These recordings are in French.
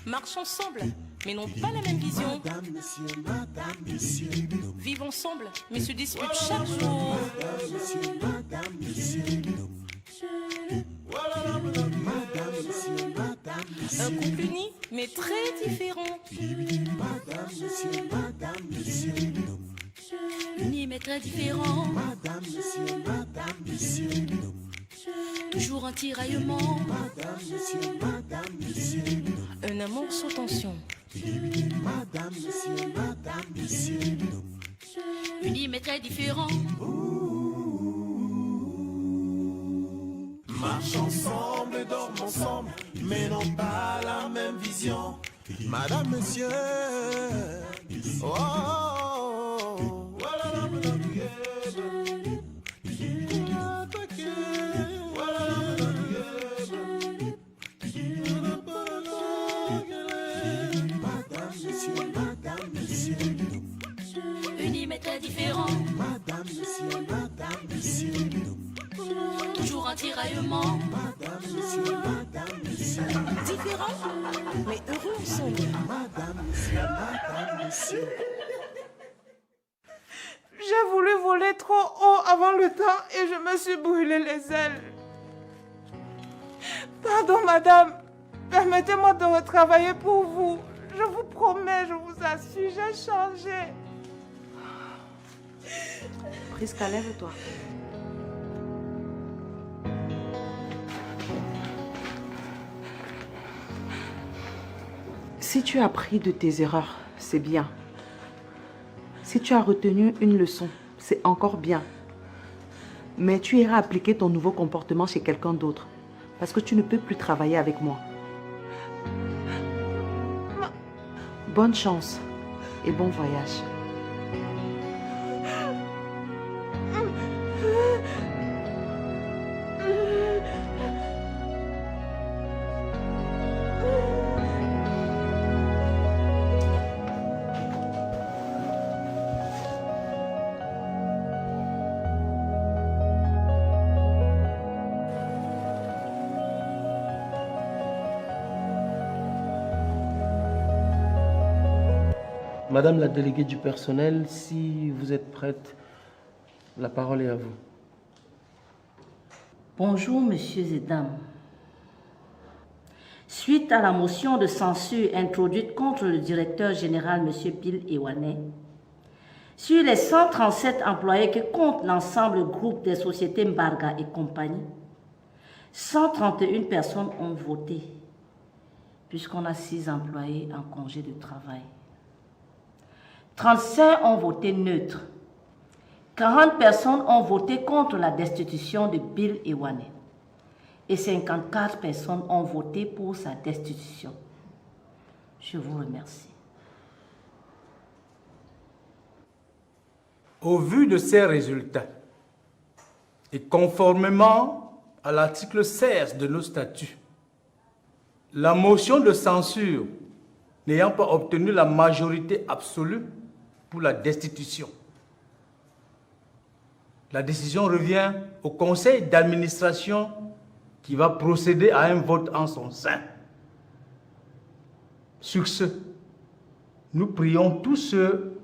Marchent ensemble, mais n'ont pas la même vision. Vivent ensemble, mais se disputent chaque jour. Un couple uni, mais très différent. Uni mais très différent. Toujours en tiraillement. Un amour sans tension. Uni mais très différent. Marchent ensemble, dorment ensemble, mais n'ont pas la même vision. Madame, monsieur. Oh, oh, oh. Unis mais très différent. Toujours en tiraillement. Différents, mais heureux ensemble. J'ai voulu voler trop haut avant le temps et je me suis brûlé les ailes. Pardon, madame. Permettez-moi de retravailler pour vous. Je vous promets, je vous assure, j'ai changé. Prisca, lève-toi. Si tu as appris de tes erreurs, c'est bien. Si tu as retenu une leçon, c'est encore bien. Mais tu iras appliquer ton nouveau comportement chez quelqu'un d'autre. Parce que tu ne peux plus travailler avec moi. Bonne chance et bon voyage. Madame la déléguée du personnel, si vous êtes prête, la parole est à vous. Bonjour, messieurs et dames. Suite à la motion de censure introduite contre le directeur général, M. Bill Ewaney, sur les 137 employés que compte l'ensemble groupe des sociétés Mbarga et compagnie, 131 personnes ont voté, puisqu'on a 6 employés en congé de travail. 35 ont voté neutre. 40 personnes ont voté contre la destitution de Bill Ewaney. Et 54 personnes ont voté pour sa destitution. Je vous remercie. Au vu de ces résultats, et conformément à l'article 16 de nos statuts, la motion de censure n'ayant pas obtenu la majorité absolue pour la destitution, la décision revient au conseil d'administration qui va procéder à un vote en son sein. Sur ce, nous prions tous ceux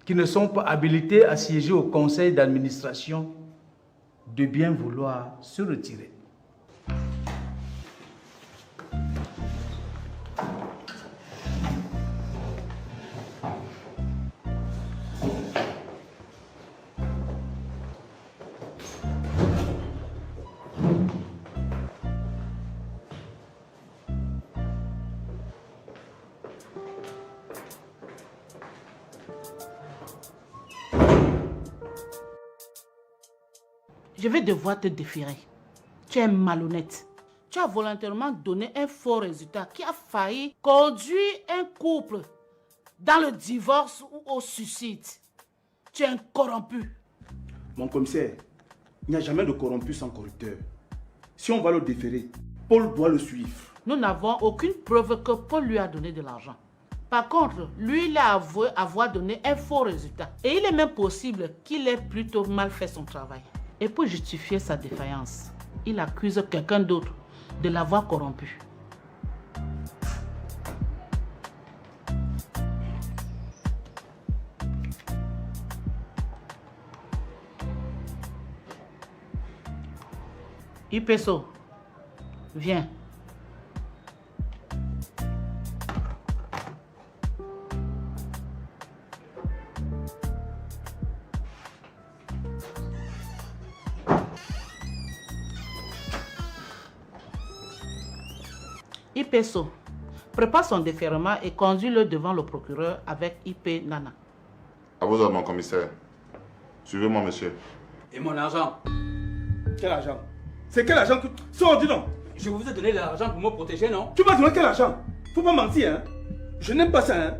qui ne sont pas habilités à siéger au conseil d'administration de bien vouloir se retirer. Je vais devoir te déférer. Tu es malhonnête. Tu as volontairement donné un faux résultat qui a failli conduire un couple dans le divorce ou au suicide. Tu es un corrompu. Mon commissaire, il n'y a jamais de corrompu sans corrupteur. Si on va le déférer, Paul doit le suivre. Nous n'avons aucune preuve que Paul lui a donné de l'argent. Par contre, lui, il a avoué avoir donné un faux résultat. Et il est même possible qu'il ait plutôt mal fait son travail. Et pour justifier sa défaillance, il accuse quelqu'un d'autre de l'avoir corrompu. Ipeso, viens. Ipeso, prépare son défèrement et conduis-le devant le procureur avec IP Nana. À vos ordres, mon commissaire. Suivez-moi, monsieur. Et mon argent? Quel argent? C'est quel argent que... Sors, dis donc. Je vous ai donné l'argent pour me protéger, non? Tu m'as donné quel argent? Faut pas mentir, hein. Je n'aime pas ça, hein.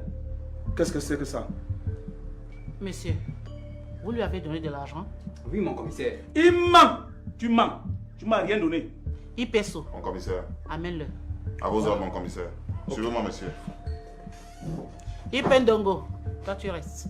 Qu'est-ce que c'est que ça? Monsieur, vous lui avez donné de l'argent? Oui, mon commissaire. Il ment. Tu mens. Tu m'as rien donné. Ipeso, Mon commissaire. amène-le. À vos ordres, mon commissaire. Suivez-moi, monsieur. Ipendongo, toi tu restes.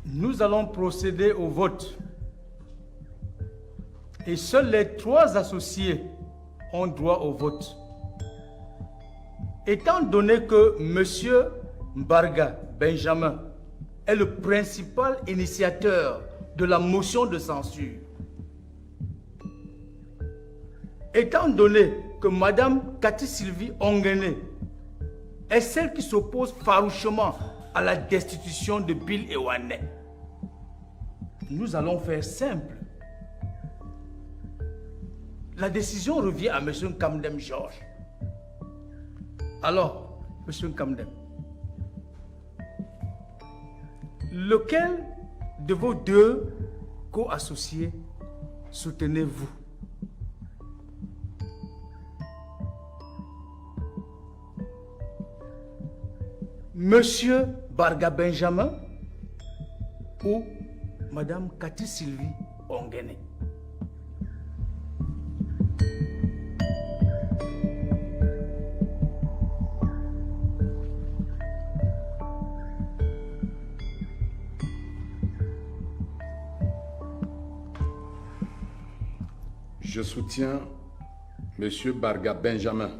Nous allons procéder au vote. Et seuls les 3 associés ont droit au vote. Étant donné que M. Mbarga Benjamin est le principal initiateur de la motion de censure, étant donné que Mme Cathy Sylvie Ongene est celle qui s'oppose farouchement à la destitution de Bill Ewane, nous allons faire simple. La décision revient à M. Kamdem Georges. Alors, M. Kamdem, lequel de vos 2 co-associés soutenez-vous? Monsieur Barga Benjamin ou Madame Cathy Sylvie Ongene? Je soutiens Monsieur Barga Benjamin.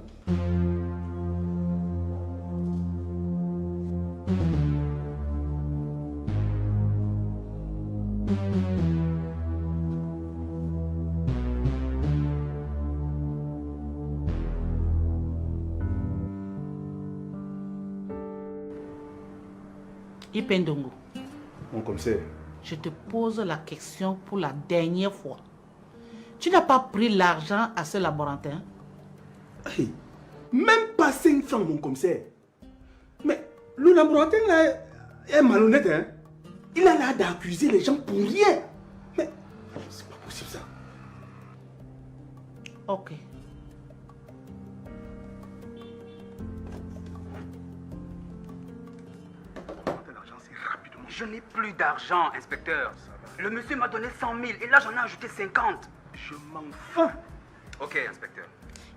Ipendongo, Mon commissaire. je te pose la question pour la dernière fois. Tu n'as pas pris l'argent à ce laborantin? Hey, même pas 5 francs, mon commissaire. Mais le laborantin là est malhonnête, hein. Il a l'air d'accuser les gens pour rien. Mais c'est pas possible ça. Ok. Je n'ai plus d'argent, inspecteur. Le monsieur m'a donné 100 000 et là j'en ai ajouté 50. Je m'en fous. Ok, inspecteur.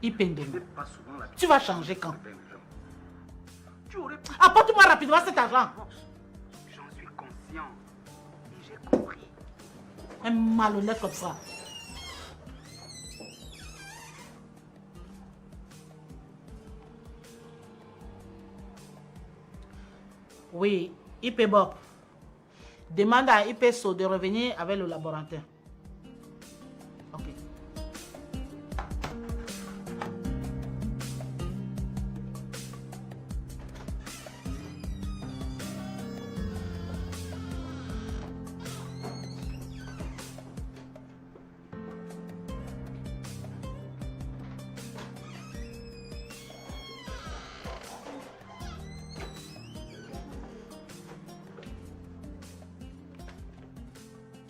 Ipendongo, tu vas changer quand? Apporte-moi rapidement cet argent. J'en suis conscient. Et j'ai compris. Un malhonnête comme ça. Oui, IP Bob. Demande à IPSO de revenir avec le laborantin. Ok.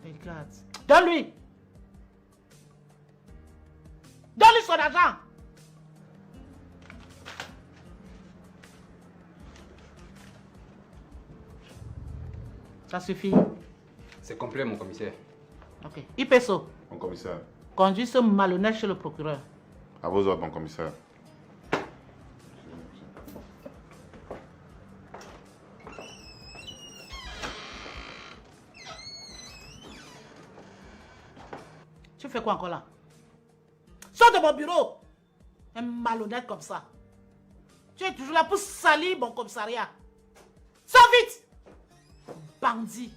Regarde. Donne-lui. Donne-lui son argent. Ça suffit. C'est complet, mon commissaire. Ok. IPSO, commissaire. Conduis ce malhonnête chez le procureur. À vos ordres, mon commissaire. Tu fais quoi encore là? Sors de mon bureau! Un malhonnête comme ça. Tu es toujours là pour salir mon commissariat. Sors vite! Bandit!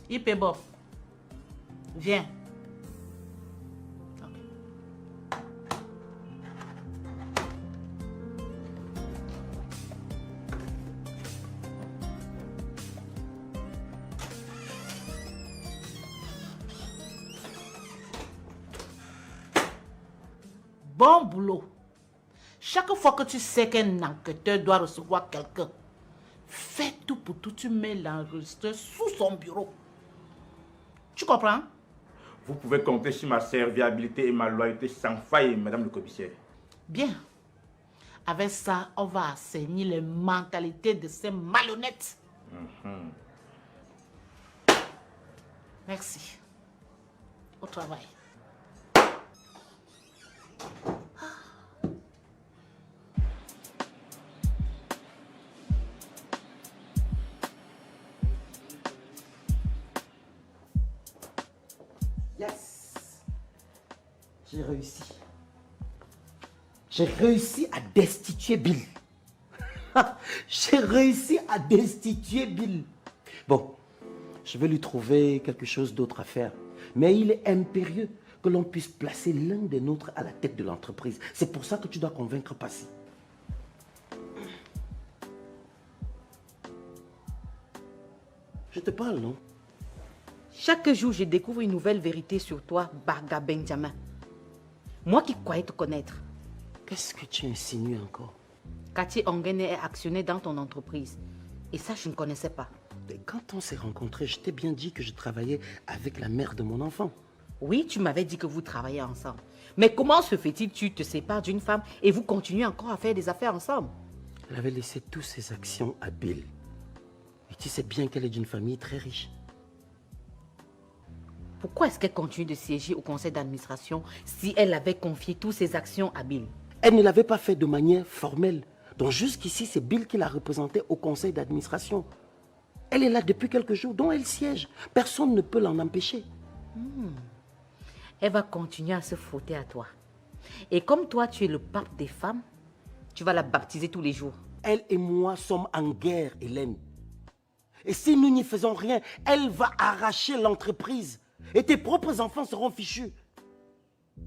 IP Bob. Viens. Bon boulot. Chaque fois que tu sais qu'un enquêteur doit recevoir quelqu'un, fais tout pour tout, tu mets l'enregistreur sous son bureau. Tu comprends? Vous pouvez compter sur ma serviabilité et ma loyauté sans faille, madame le commissaire. Bien. Avec ça, on va assainir les mentalités de ces malhonnêtes. Merci. Au travail. Yes! J'ai réussi. J'ai réussi à destituer Bill. J'ai réussi à destituer Bill. Bon, je vais lui trouver quelque chose d'autre à faire. Mais il est impérieux que l'on puisse placer l'un des nôtres à la tête de l'entreprise. C'est pour ça que tu dois convaincre Passy. Je te parle, non? Chaque jour, je découvre une nouvelle vérité sur toi, Barga Benjamin. Moi qui croyais te connaître. Qu'est-ce que tu insinues encore? Cathy Ongene est actionnaire dans ton entreprise. Et ça, je ne connaissais pas. Et quand on s'est rencontrés, je t'ai bien dit que je travaillais avec la mère de mon enfant. Oui, tu m'avais dit que vous travaillez ensemble. Mais comment se fait-il que tu te sépares d'une femme et vous continuez encore à faire des affaires ensemble? Elle avait laissé toutes ses actions à Bill. Et tu sais bien qu'elle est d'une famille très riche. Pourquoi est-ce qu'elle continue de siéger au conseil d'administration si elle avait confié toutes ses actions à Bill? Elle ne l'avait pas fait de manière formelle. Donc jusqu'ici, c'est Bill qui la représentait au conseil d'administration. Elle est là depuis quelques jours, dont elle siège. Personne ne peut l'en empêcher. Elle va continuer à se frotter à toi. Et comme toi, tu es le pape des femmes, tu vas la baptiser tous les jours. Elle et moi sommes en guerre, Hélène. Et si nous n'y faisons rien, elle va arracher l'entreprise. Et tes propres enfants seront fichus.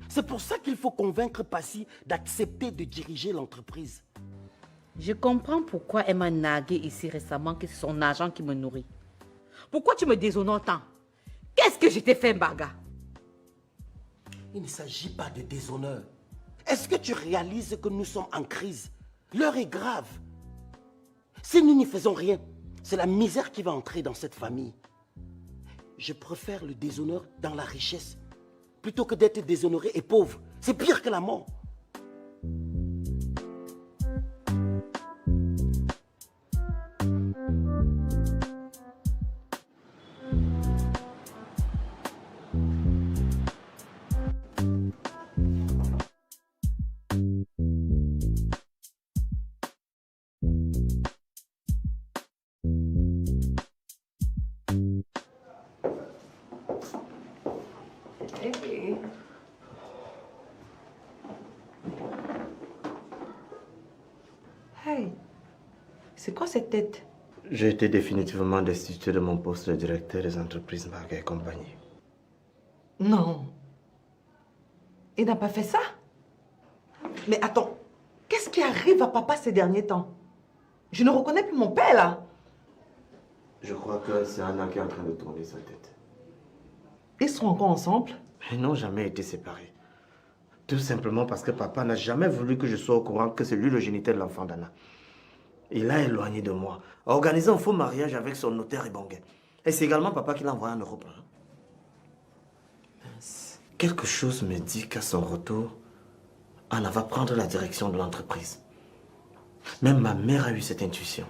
C'est pour ça qu'il faut convaincre Passy d'accepter de diriger l'entreprise. Je comprends pourquoi elle m'a nargué ici récemment que c'est son argent qui me nourrit. Pourquoi tu me déshonores tant? Qu'est-ce que je t'ai fait, Barga? Il ne s'agit pas de déshonneur. Est-ce que tu réalises que nous sommes en crise? L'heure est grave. Si nous n'y faisons rien, c'est la misère qui va entrer dans cette famille. Je préfère le déshonneur dans la richesse, plutôt que d'être déshonoré et pauvre. C'est pire que la mort. Hey, c'est quoi cette tête? J'ai été définitivement destitué de mon poste de directeur des entreprises Barga et compagnie. Non. Il n'a pas fait ça? Mais attends, qu'est-ce qui arrive à papa ces derniers temps? Je ne reconnais plus mon père là. Je crois que c'est Anna qui est en train de tourner sa tête. Ils sont encore ensemble? Ils n'ont jamais été séparés. Tout simplement parce que papa n'a jamais voulu que je sois au courant que c'est lui le géniteur de l'enfant d'Anna. Il l'a éloigné de moi, a organisé un faux mariage avec son notaire Ibongue. Et c'est également papa qui l'a envoyé en Europe. Quelque chose me dit qu'à son retour, Anna va prendre la direction de l'entreprise. Même ma mère a eu cette intuition.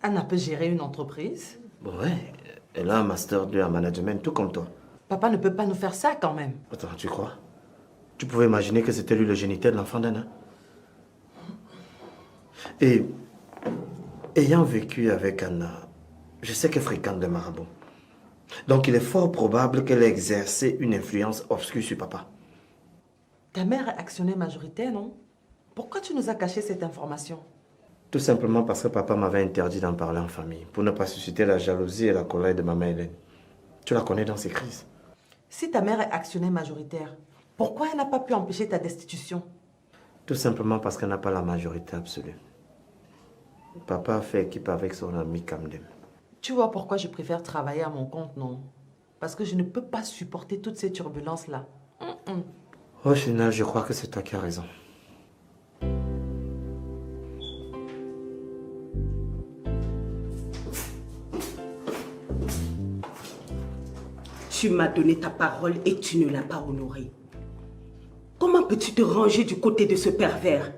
Anna peut gérer une entreprise. Ouais, elle a un master 2 en management, tout comme toi. Papa ne peut pas nous faire ça quand même. Attends, tu crois? Tu pouvais imaginer que c'était lui le géniteur de l'enfant d'Anna? Et ayant vécu avec Anna, je sais qu'elle fréquente des marabouts. Donc il est fort probable qu'elle ait exercé une influence obscure sur papa. Ta mère est actionnaire majoritaire, non? Pourquoi tu nous as caché cette information? Tout simplement parce que papa m'avait interdit d'en parler en famille, pour ne pas susciter la jalousie et la colère de maman Hélène. Tu la connais dans ses crises. Si ta mère est actionnaire majoritaire, pourquoi elle n'a pas pu empêcher ta destitution? Tout simplement parce qu'elle n'a pas la majorité absolue. Papa a fait équipe avec son ami Kamdem. Tu vois pourquoi je préfère travailler à mon compte, non? Parce que je ne peux pas supporter toutes ces turbulences-là. Au final, je crois que c'est toi qui as raison. Tu m'as donné ta parole et tu ne l'as pas honorée. Comment peux-tu te ranger du côté de ce pervers?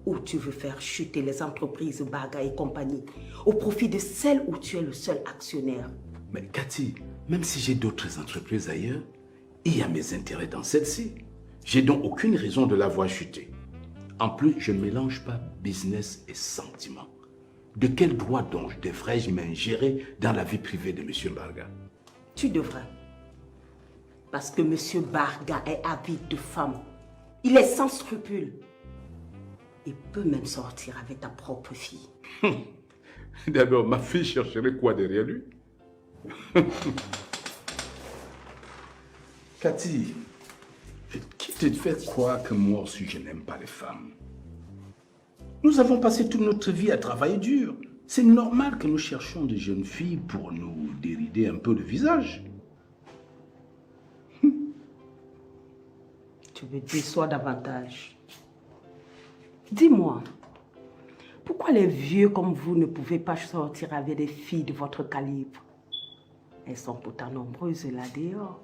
Ou tu veux faire chuter les entreprises Barga et compagnie au profit de celle où tu es le seul actionnaire? Mais Cathy, même si j'ai d'autres entreprises ailleurs, il y a mes intérêts dans celle-ci. J'ai donc aucune raison de la voir chuter. En plus, je ne mélange pas business et sentiment. De quel droit donc devrais-je m'ingérer dans la vie privée de M. Barga? Tu devrais. Parce que M. Barga est avide de femmes. Il est sans scrupules. Il peut même sortir avec ta propre fille. D'abord, ma fille chercherait quoi derrière lui? Cathy, qui te fait croire que moi aussi je n'aime pas les femmes? Nous avons passé toute notre vie à travailler dur. C'est normal que nous cherchions des jeunes filles pour nous dérider un peu le visage. Tu me déçois davantage. Dis-moi, pourquoi les vieux comme vous ne pouvez pas sortir avec des filles de votre calibre? Elles sont pourtant nombreuses là dehors.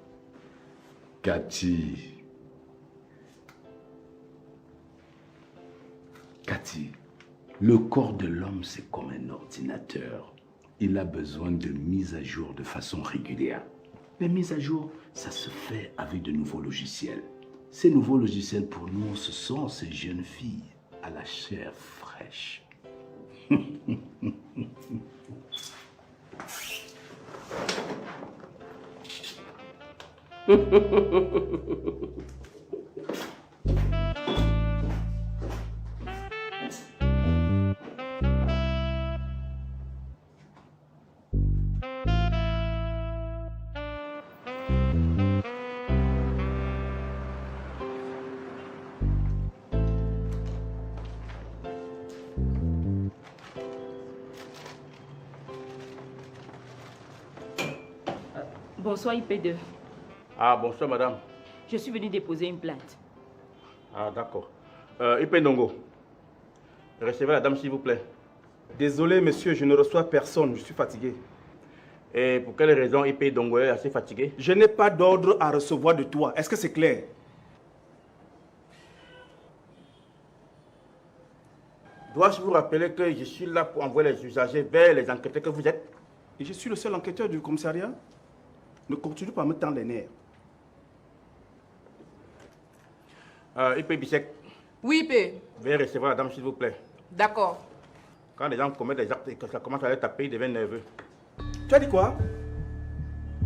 Cathy, le corps de l'homme, c'est comme un ordinateur. Il a besoin de mise à jour de façon régulière. Les mises à jour, ça se fait avec de nouveaux logiciels. Ces nouveaux logiciels, pour nous, ce sont ces jeunes filles à la chair fraîche. Bonsoir IP2. Ah, bonsoir madame. Je suis venue déposer une plainte. Ah, d'accord. IP Ndongo, recevez la dame s'il vous plaît. Désolé monsieur, je ne reçois personne, je suis fatigué. Et pour quelle raison IP Ndongo est assez fatigué? Je n'ai pas d'ordre à recevoir de toi, est-ce que c'est clair? Dois-je vous rappeler que je suis là pour envoyer les usagers vers les enquêteurs que vous êtes? Et je suis le seul enquêteur du commissariat? Ne continue pas à me tendre les nerfs. IP Bissek. Oui, IP. Veuillez recevoir la dame, s'il vous plaît. D'accord. Quand les gens commettent des actes et que ça commence à les taper, ils deviennent nerveux. Tu as dit quoi?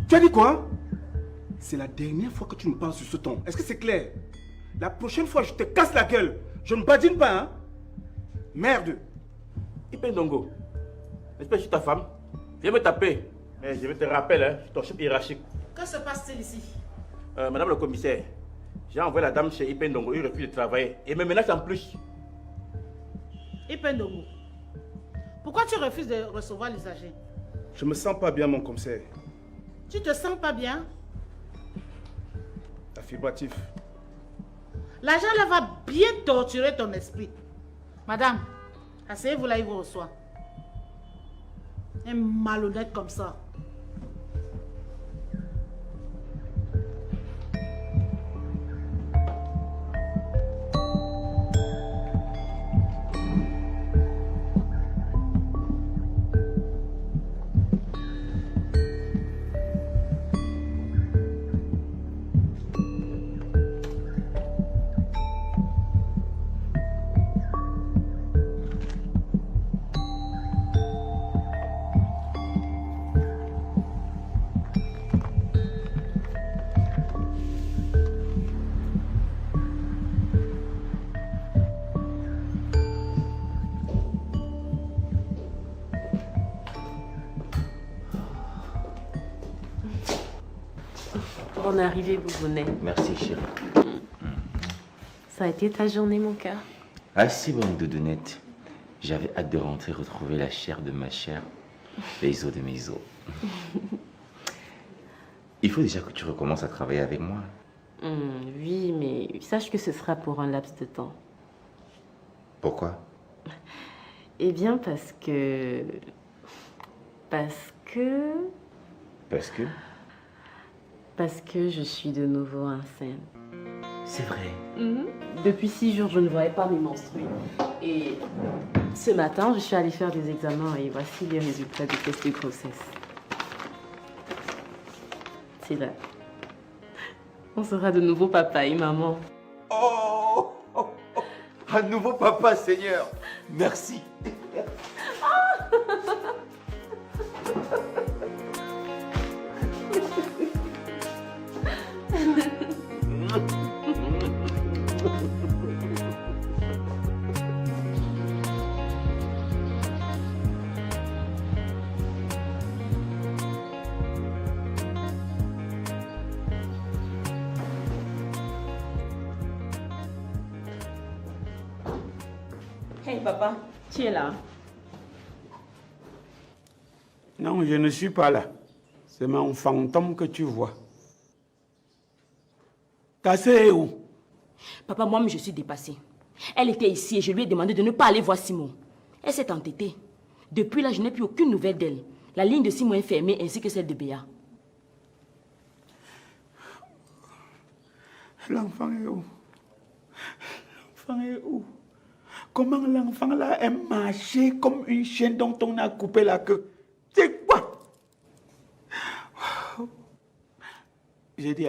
Tu as dit quoi? C'est la dernière fois que tu me parles sur ce ton. Est-ce que c'est clair? La prochaine fois, je te casse la gueule. Je ne badine pas, hein? Merde. IP Ndongo, n'est-ce pas que je suis ta femme? Viens me taper. Mais je vais te rappeler, hein, je suis ton chef hiérarchique. Que se passe-t-il ici? Madame le commissaire, j'ai envoyé la dame chez IP Ndongo, il refuse de travailler et me menace en plus. IP Ndongo, pourquoi tu refuses de recevoir l'usager? Je me sens pas bien, mon commissaire. Tu te sens pas bien? Affirmatif. L'agent là va bien torturer ton esprit. Madame, asseyez-vous là, il vous reçoit. Un malhonnête comme ça. Bonne arrivée, Boubounet. Merci, chérie. Ça a été ta journée, mon cœur? Ah, si bonne doudounette. J'avais hâte de rentrer retrouver la chair de ma chair, les os de mes os. Il faut déjà que tu recommences à travailler avec moi. Oui, mais sache que ce sera pour un laps de temps. Pourquoi? Eh bien, parce que... Parce que je suis de nouveau enceinte. C'est vrai. Depuis 6 jours, je ne voyais pas mes menstrues. Et ce matin, je suis allée faire des examens et voici les résultats du test de grossesse. C'est là. On sera de nouveau papa et maman. Oh, oh, oh. Un nouveau papa, Seigneur. Merci. Hey papa, tu es là? Non, je ne suis pas là. C'est mon fantôme que tu vois. Ta sœur est où? Papa, moi-même je suis dépassée. Elle était ici et je lui ai demandé de ne pas aller voir Simon. Elle s'est entêtée. Depuis là, je n'ai plus aucune nouvelle d'elle. La ligne de Simon est fermée ainsi que celle de Béa. L'enfant est où? L'enfant est où? Comment l'enfant là est marché comme une chienne dont on a coupé la queue? C'est quoi? J'ai dit,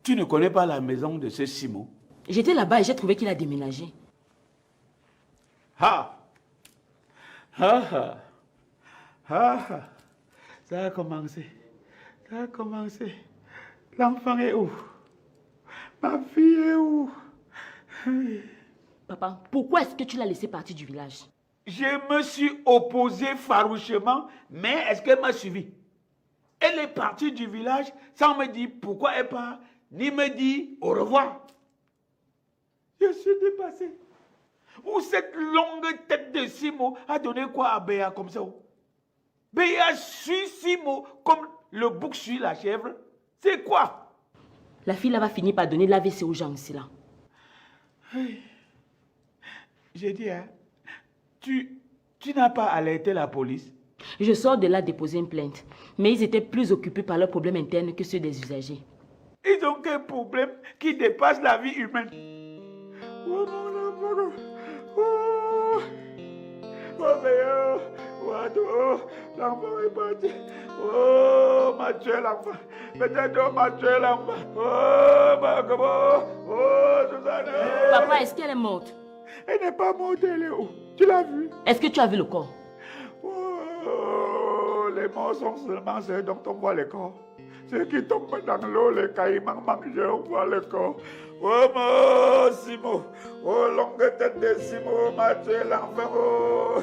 tu ne connais pas la maison de ce Simon? J'étais là-bas et j'ai trouvé qu'il a déménagé. Ah! Ah! Ah! Ah! Ça a commencé. Ça a commencé. L'enfant est où? Ma fille est où? Papa, pourquoi est-ce que tu l'as laissé partir du village? Je me suis opposé farouchement, mais est-ce qu'elle m'a suivi? Elle est partie du village sans me dire pourquoi elle part, ni me dire au revoir. Je suis dépassé. Ou cette longue tête de Simo a donné quoi à Béa comme ça? Béa suit Simo comme le bouc suit la chèvre. C'est quoi? La fille là va finir par donner l'AVC aux gens ici là. J'ai dit, hein, tu n'as pas alerté la police? Je sors de là déposer une plainte. Mais ils étaient plus occupés par leurs problèmes internes que ceux des usagers. Ils ont qu'un problème qui dépasse la vie humaine. Oh mon amour. Oh. Oh, l'enfant est parti. Oh, m'a tué l'enfant. Peut-être on m'a tué l'enfant. Oh, ma comment. Oh, Susanne. Papa, est-ce qu'elle est morte? Elle n'est pas morte, elle est où? Tu l'as vue? Est-ce que tu as vu le corps? Oh, les morts sont seulement ceux dont on voit les corps. Ceux qui tombent dans l'eau, les caïmans mangés, on voit le corps. Oh, mon Simon. Oh, longue tête de Simon, m'a tué l'enfant. Oh.